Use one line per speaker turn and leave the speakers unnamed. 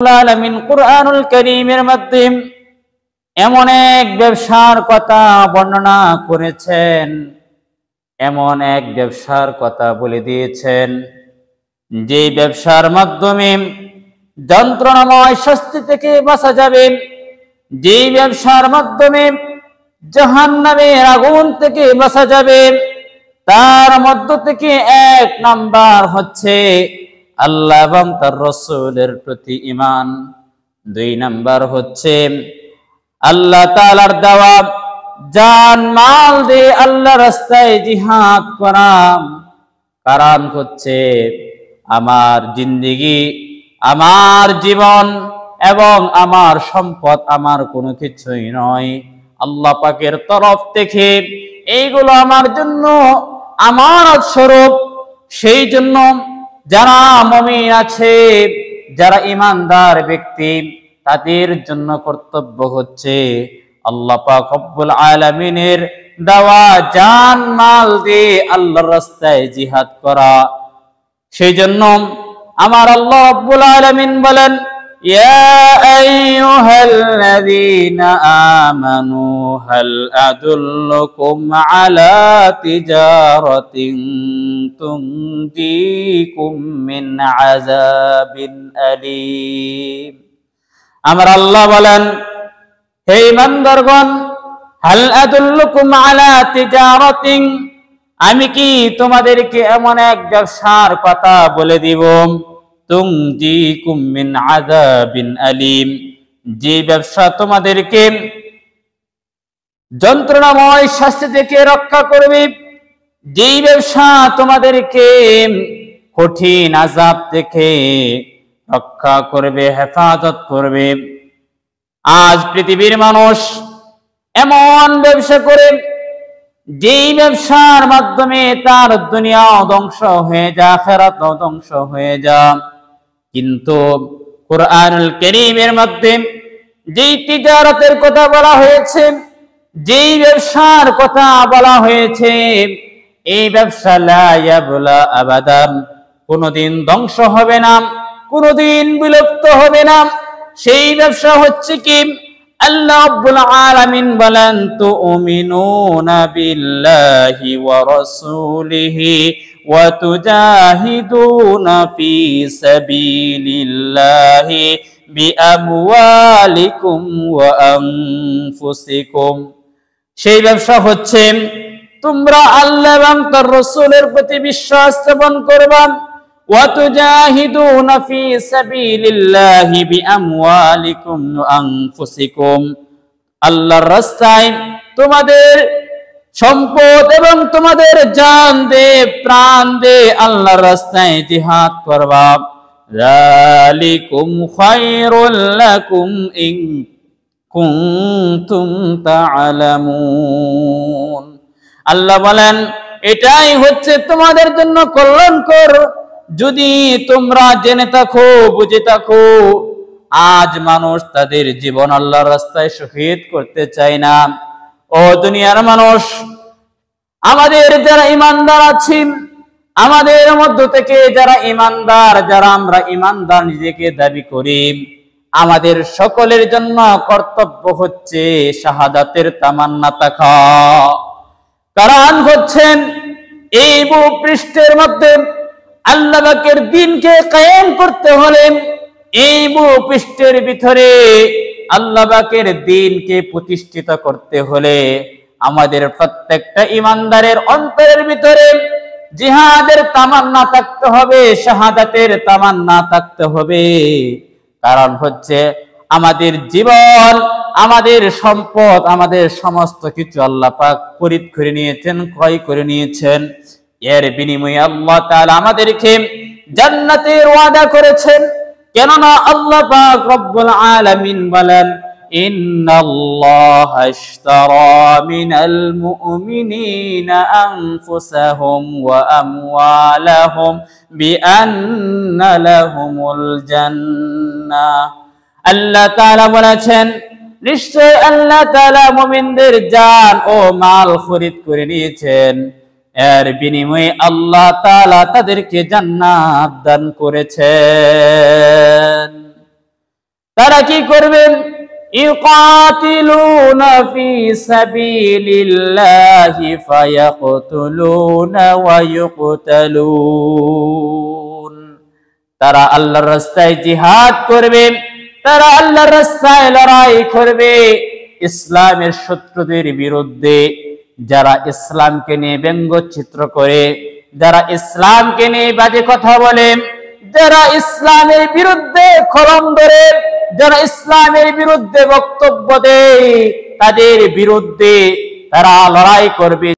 আলামিন কুরআনুল কারীমের মাধ্যমে এমন এক ব্যবসার কথা বর্ণনা করেছেন, এমন এক ব্যবসার কথা বলে দিয়েছেন যে ব্যবসার মাধ্যমে যন্ত্রণাময় শাস্তি থেকে বাঁচা যাবে, যে ব্যবসার মাধ্যমে জাহান্নামের আগুন থেকে বাঁচা যাবে। তার মধ্য থেকে এক নাম্বার হচ্ছে আল্লাহ এবং তার রাসূলের প্রতি ঈমান। দুই নাম্বার হচ্ছে আল্লাহ তাআলার দেওয়া জান মাল দিয়ে আল্লাহর রাস্তায় জিহাদ করা। কারণ হচ্ছে আমার জিন্দেগি, আমার জীবন এবং আমার সম্পদ আমার কোনো কিছুই নয়, আল্লাহ পাকের তরফ থেকে এইগুলো আমার জন্য আমানত স্বরূপ। সেই জন্য যারা মুমিন আছে, যারা ঈমানদার ব্যক্তি, তাদের জন্য কর্তব্য হচ্ছে আল্লাহ পাক রব্বুল আলামিনের দেওয়া জান মাল দিয়ে আল্লাহর রাস্তায় জিহাদ করা। সেই জন্য আমার আল্লাহ রব্বুল আলামিন বলেন, ইয়া আইয়ুহাল্লাযীনা আমানু হাল আদুল্লুকুম আলা তিজারাতিন তুনজিকুম মিন আযাবিন আলীম। আমার আল্লাহ বলেন, হে ঈমানদারগণ, হাল আদুল্লুকুম আলা তিজারাতিন, আমি কি তোমাদেরকে এমন এক ব্যবসার কথা বলে দিব, তুনজিকুম মিন আযাবিন আলীম, যে ব্যবসা তোমাদেরকে যন্ত্রণাময় শাস্তি থেকে রক্ষা করবে, যেই ব্যবসা তোমাদেরকে কঠিন আযাব থেকে রক্ষা করবে, হেফাজত করবে। আজ পৃথিবীর মানুষ এমন ব্যবসা করে যেই ব্যবসার মাধ্যমে তার দুনিয়াও ধ্বংস হয়ে যায়, আখিরাতও ধ্বংস হয়ে যায়। কিন্তু কুরআনুল কারীমের মধ্যে যেই তিজারতের কথা বলা হয়েছে, যেই ব্যবসার কথা বলা হয়েছে, এই ব্যবসা লা ইয়াবলা আবাদান, কোনদিন ধ্বংস হবে না, কোনদিন বিলুপ্ত হবে না। সেই ব্যবসা হচ্ছে কি, আল্লাহ রাব্বুল আলামিন বলেন, তুমিনুনা বিল্লাহি ওয়া রাসূলিহি ওয়া তুজাহিদুনা ফি সাবিলিল্লাহি বিআমওয়ালিকুম ওয়া আনফুসিকুম। সেই ব্যবসা হচ্ছে তোমরা আল্লাহ এবং তার রাসূলের প্রতি বিশ্বাস স্থাপন করবা, ওয়া তুজাহিদুনা ফি সাবিলিল্লাহি বিআমওয়ালিকুম ওয়া আনফুসিকুম, আল্লাহর রাস্তায় তোমাদের সম্পদ এবং তোমাদের জান দে, প্রাণ দে আল্লাহর রাস্তায় জিহাদ করবা। যালিকুম খায়রুল লাকুম ইন কুনতুম তা'লামুন। আল্লাহ বলেন, এটাই হচ্ছে তোমাদের জন্য কল্যাণকর যদি তোমরা জেনে থাকো, বুঝে থাকো। আজ মানুষ তাদের জীবন আল্লাহর রাস্তায় শহীদ করতে চায় না। ও দুনিয়ার মানুষ, আমাদের যারা ঈমানদার আছি, আমাদের মধ্য থেকে যারা ঈমানদার, যারা আমরা ঈমানদার নিজেকে দাবি করি, আমাদের সকলের জন্য কর্তব্য হচ্ছে শাহাদাতের তামান্না থাকা। কারণ হচ্ছেন এই ভূপৃষ্ঠের মধ্যে আল্লাহ পাকের দ্বীনকে কায়েম করতে হলে, এই ভূপৃষ্ঠের ভিতরে আল্লাহ পাকের দ্বীনকে প্রতিষ্ঠিত করতে হলে আমাদের প্রত্যেকটা ঈমানদারের অন্তরের ভিতরে জিহাদের তামান্না থাকতে হবে, শাহাদাতের তামান্না থাকতে হবে। কারণ হচ্ছে আমাদের জীবন, আমাদের সম্পদ, আমাদের সমস্ত কিছু আল্লাহ পাক খরিদ করে নিয়েছেন, ক্রয় করে নিয়েছেন। এর বিনিময়ে আল্লাহ তাআলা আমাদেরকে জান্নাতের ওয়াদা করেছেন। কেননা আল্লাহ পাক রব্বুল আলামিন বলেন, ইন্নাল্লাহা ইশতারা মিনাল মুমিনিনা আনফুসাহুম ওয়া আমওয়ালাহুম বিআন্না লাহুমুল জান্নাহ। আল্লাহ তাআলা বলেছেন, নিশ্চয় আল্লাহ তাআলা মুমিনদের জান ও মাল খরিদ করে নিয়েছেন, এর বিনিময়ে আল্লাহ তাআলা তাদেরকে জান্নাত দান করেছেন। তারা কি করবেন? ইউকাতিলুনা ফি সাবিলিল্লাহি ফায়াকতুলুনা ওয়া ইউকতালুন। তারা আল্লাহর রাস্তায় জিহাদ করবে, তারা আল্লাহর রাস্তায় লড়াই করবে ইসলামের শত্রুদের বিরুদ্ধে, যারা ইসলামকে নিয়ে ব্যঙ্গচিত্র করে, যারা ইসলামকে নিয়ে বাজে কথা বলে, যারা ইসলামের বিরুদ্ধে কলম ধরে, যারা ইসলামের বিরুদ্ধে বক্তব্য দেয়, তাদের বিরুদ্ধে তারা লড়াই করবে।